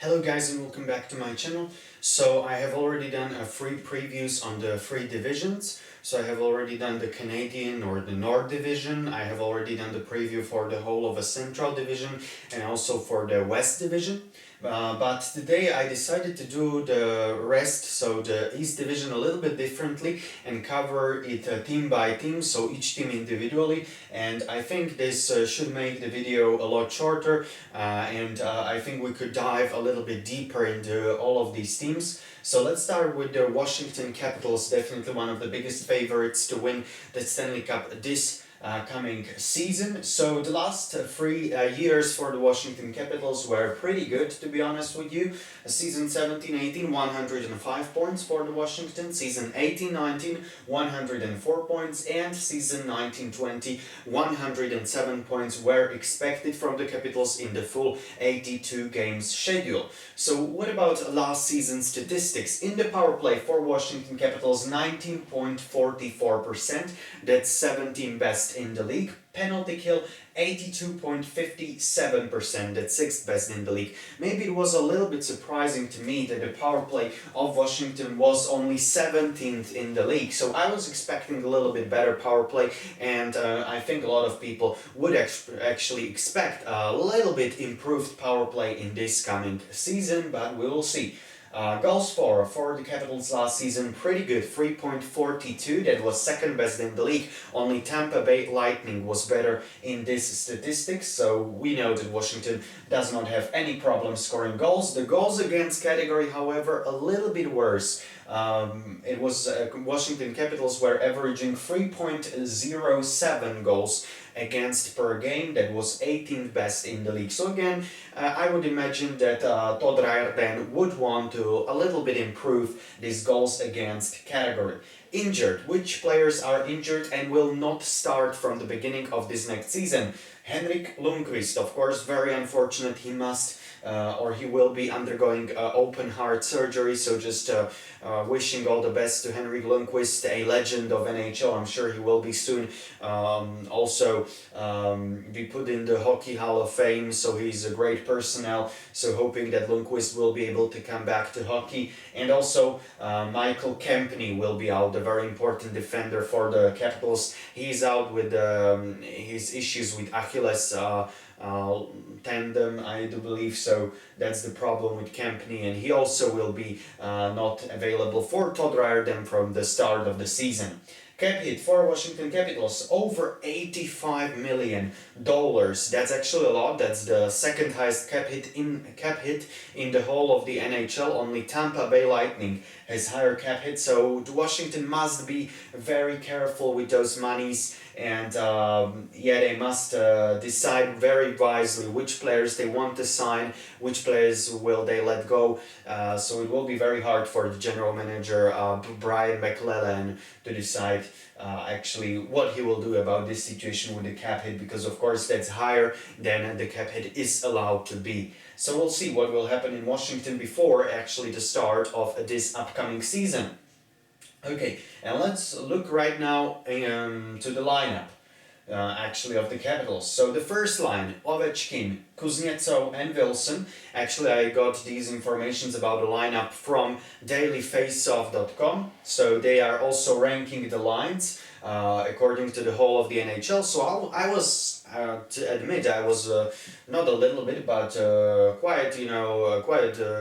Hello guys and welcome back to my channel. So I have already done a free previews on the three divisions. So I have already done the Canadian or the North Division. I have already done the preview for the whole of a Central Division and also for the West Division. But today I decided to do the rest, so the East Division a little bit differently and cover it team by team, so each team individually. And I think this should make the video a lot shorter and I think we could dive a little bit deeper into all of these teams. So let's start with the Washington Capitals, definitely one of the biggest favorites to win the Stanley Cup this coming season. So the last 3 years for the Washington Capitals were pretty good, to be honest with you. Season 17-18, 105 points for the Washington. Season 18-19, 104 points. And season 19-20, 107 points were expected from the Capitals in the full 82 games schedule. So what about last season's statistics? In the power play for Washington Capitals, 19.44%. That's 17th best in the league. Penalty kill, 82.57%, that's 6th best in the league. Maybe it was a little bit surprising to me that the power play of Washington was only 17th in the league. So I was expecting a little bit better power play, and I think a lot of people would actually expect a little bit improved power play in this coming season, but we will see. Goals for the Capitals last season, pretty good, 3.42, that was second best in the league. Only Tampa Bay Lightning was better in this statistics, so we know that Washington does not have any problem scoring goals. The goals against category, however, a little bit worse. It was Washington Capitals were averaging 3.07 goals against per game. That was 18th best in the league. So again, I would imagine that Todd Reirden would want to a little bit improve these goals against category. Injured. Which players are injured and will not start from the beginning of this next season? Henrik Lundqvist, of course, very unfortunate. He must or he will be undergoing open heart surgery, so just wishing all the best to Henrik Lundqvist, a legend of NHL. I'm sure he will be soon also be put in the Hockey Hall of Fame, so he's a great personnel, so hoping that Lundqvist will be able to come back to hockey. And also Michael Kempny will be out, the very important defender for the Capitals. He's out with his issues with Achilles tandem, I do believe, so that's the problem with Kempny, and he also will be not available for Todd Reirden from the start of the season. Cap hit for Washington Capitals, over $85 million. That's actually a lot. That's the second highest cap hit in the whole of the NHL. Only Tampa Bay Lightning has higher cap hit, so Washington must be very careful with those monies, and yeah, they must decide very wisely which players they want to sign, which players will they let go. So it will be very hard for the general manager Brian McClellan to decide actually what he will do about this situation with the cap hit, because of course that's higher than the cap hit is allowed to be. So we'll see what will happen in Washington before actually the start of this upcoming season. Okay, and let's look right now to the lineup actually of the Capitals. So the first line, Ovechkin, Kuznetsov and Wilson. Actually, I got these informations about the lineup from dailyfaceoff.com. So they are also ranking the lines according to the whole of the NHL. So I was, to admit, I was not a little bit, but quite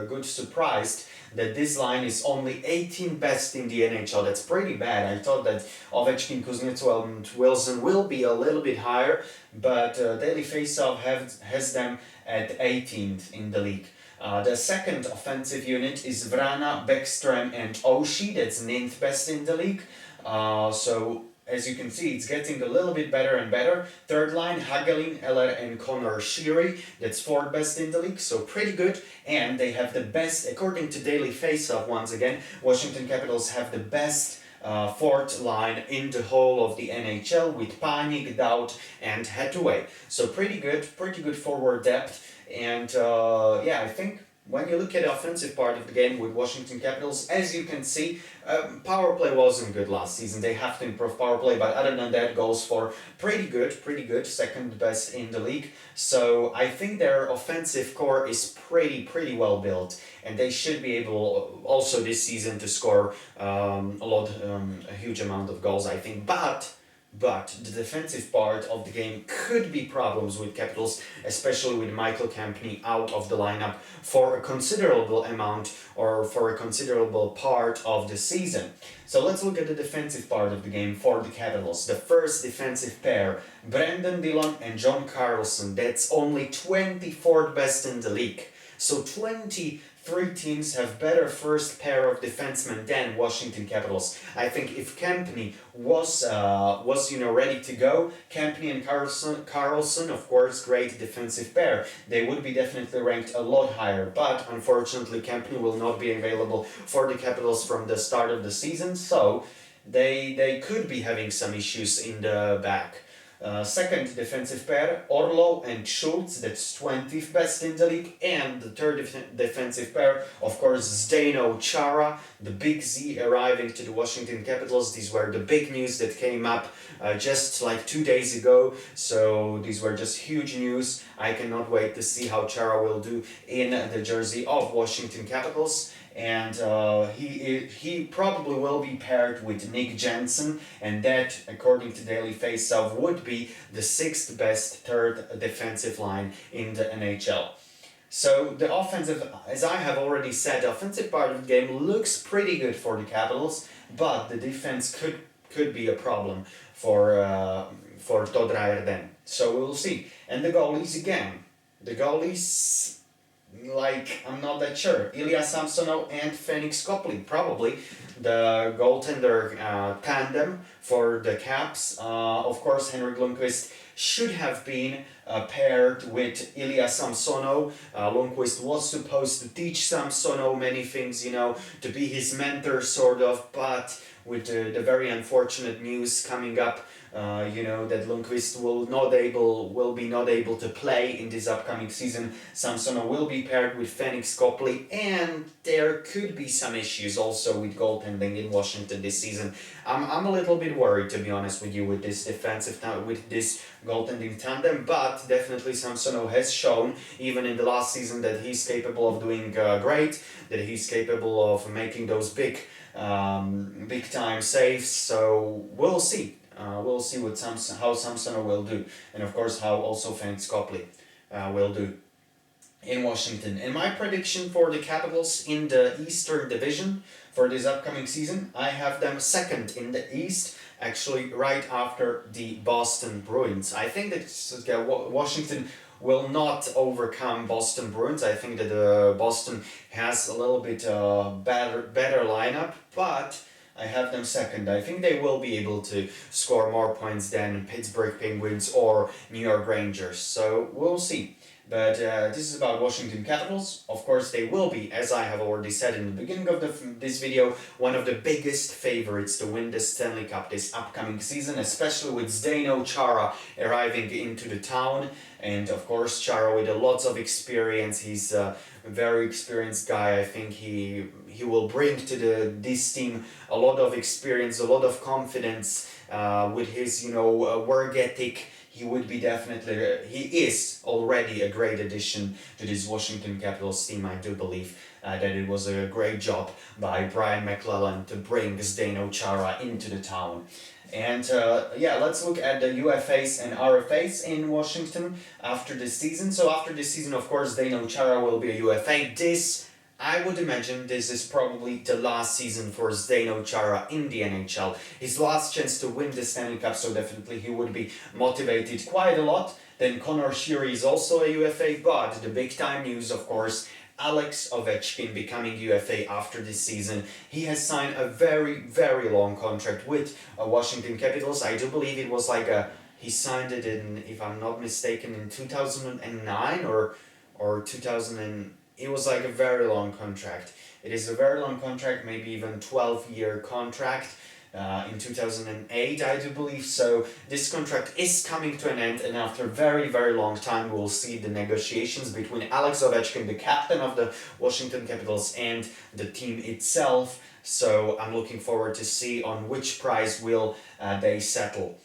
good surprised that this line is only 18th best in the NHL. That's pretty bad. I thought that Ovechkin, Kuznetsov and Wilson will be a little bit higher, but Daily Faceoff has them at 18th in the league. The second offensive unit is Vrana, Bäckström and Oshie. That's 9th best in the league. So as you can see, it's getting a little bit better and better. Third line, Hagelin, Eller and Connor Sheary. That's 4th best in the league, so pretty good. And they have the best, according to Daily Faceoff once again, Washington Capitals have the best fourth line in the whole of the NHL with Panik, Dowd and Hathaway. So pretty good forward depth. And yeah, I think when you look at the offensive part of the game with Washington Capitals, as you can see, power play wasn't good last season. They have to improve power play, but other than that, goals for pretty good, second best in the league. So I think their offensive core is pretty well built, and they should be able also this season to score a huge amount of goals, I think. But the defensive part of the game could be problems with Capitals, especially with Michael Campney out of the lineup for a considerable amount or for a considerable part of the season. So let's look at the defensive part of the game for the Capitals. The first defensive pair, Brandon Dillon and John Carlson, that's only 24th best in the league. So 23 teams have better first pair of defensemen than Washington Capitals. I think if Campney was ready to go, Campney and Carlson, of course, great defensive pair. They would be definitely ranked a lot higher, but unfortunately Campney will not be available for the Capitals from the start of the season, so they could be having some issues in the back. Second defensive pair, Orlov and Schultz, that's 20th best in the league. And the third defensive pair, of course, Zdeno Chara, the big Z arriving to the Washington Capitals. These were the big news that came up just like 2 days ago. So these were just huge news. I cannot wait to see how Chara will do in the jersey of Washington Capitals. And he probably will be paired with Nick Jensen, and that, according to Daily Faceoff, would be the sixth best third defensive line in the NHL. So the offensive, as I have already said, the offensive part of the game looks pretty good for the Capitals, but the defense could be a problem for Todd Reirden. So we'll see. And the goalies again. The goalies, like, I'm not that sure. Ilya Samsonov and Phoenix Copley, probably the goaltender tandem for the Caps. Of course, Henrik Lundqvist should have been paired with Ilya Samsonov. Lundqvist was supposed to teach Samsonov many things, to be his mentor, sort of, but with the very unfortunate news coming up, that Lundqvist will be not able to play in this upcoming season. Samsonov will be paired with Phoenix Copley, and there could be some issues also with goaltending in Washington this season. I'm a little bit worried, to be honest with you, with this with this goaltending tandem, but definitely Samsonov has shown, even in the last season, that he's capable of doing great, that he's capable of making those big time saves. So we'll see. We'll see how Samsonov will do, and of course how also Phoenix Copley will do in Washington. And my prediction for the Capitals in the Eastern Division for this upcoming season, I have them second in the East, actually right after the Boston Bruins. I think that Washington will not overcome Boston Bruins. I think that Boston has a little bit better lineup, but I have them second. I think they will be able to score more points than Pittsburgh Penguins or New York Rangers. So we'll see. But this is about Washington Capitals. Of course, they will be, as I have already said in the beginning of this video, one of the biggest favorites to win the Stanley Cup this upcoming season, especially with Zdeno Chara arriving into the town. And of course, Chara with lots of experience. He's a very experienced guy. I think he will bring to this team a lot of experience, a lot of confidence with his work ethic. He is already a great addition to this Washington Capitals team. I do believe that it was a great job by Brian McClellan to bring Zdeno Chara into the town. And let's look at the UFAs and RFAs in Washington after this season. So after this season, of course, Zdeno Chara will be a UFA. I would imagine this is probably the last season for Zdeno Chara in the NHL. His last chance to win the Stanley Cup, so definitely he would be motivated quite a lot. Then Connor Sheary is also a UFA, but the big time news, of course, Alex Ovechkin becoming UFA after this season. He has signed a very long contract with Washington Capitals. I do believe it was he signed it in, if I'm not mistaken, in 2009 or 2000. It was like a very long contract. It is a very long contract, maybe even 12-year contract. in 2008, I do believe. So this contract is coming to an end, and after a very, very long time, we will see the negotiations between Alex Ovechkin, the captain of the Washington Capitals, and the team itself. So I'm looking forward to see on which price will they settle.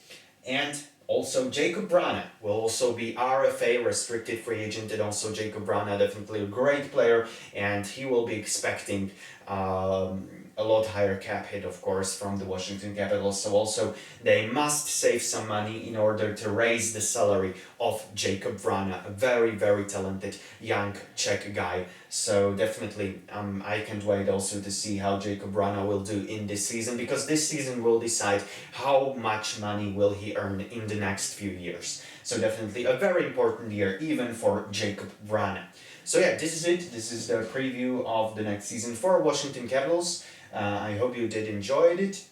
And also Jacob Vrana will also be RFA, restricted free agent, and also Jacob Vrana, definitely a great player, and he will be expecting a lot higher cap hit, of course, from the Washington Capitals. So also they must save some money in order to raise the salary of Jacob Vrana, a very, very talented young Czech guy. So definitely, I can't wait also to see how Jacob Vrana will do in this season, because this season will decide how much money will he earn in the next few years. So definitely a very important year even for Jacob Vrana. So yeah, this is it. This is the preview of the next season for Washington Capitals. I hope you did enjoy it.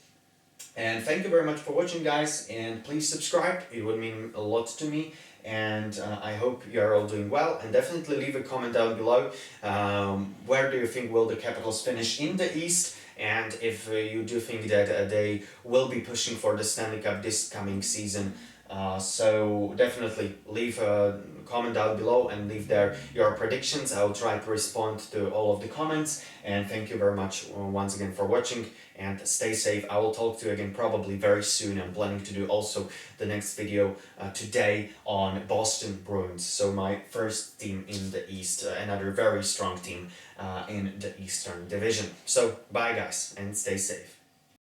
And thank you very much for watching, guys. And please subscribe. It would mean a lot to me. And I hope you are all doing well. And definitely leave a comment down below. Where do you think will the Capitals finish in the East? And if you do think that they will be pushing for the Stanley Cup this coming season. So definitely leave a comment down below and leave there your predictions. I'll try to respond to all of the comments, and thank you very much once again for watching, and stay safe. I will talk to you again probably very soon. I'm planning to do also the next video today on Boston Bruins, so my first team in the East, another very strong team in the Eastern Division. So bye guys, and stay safe.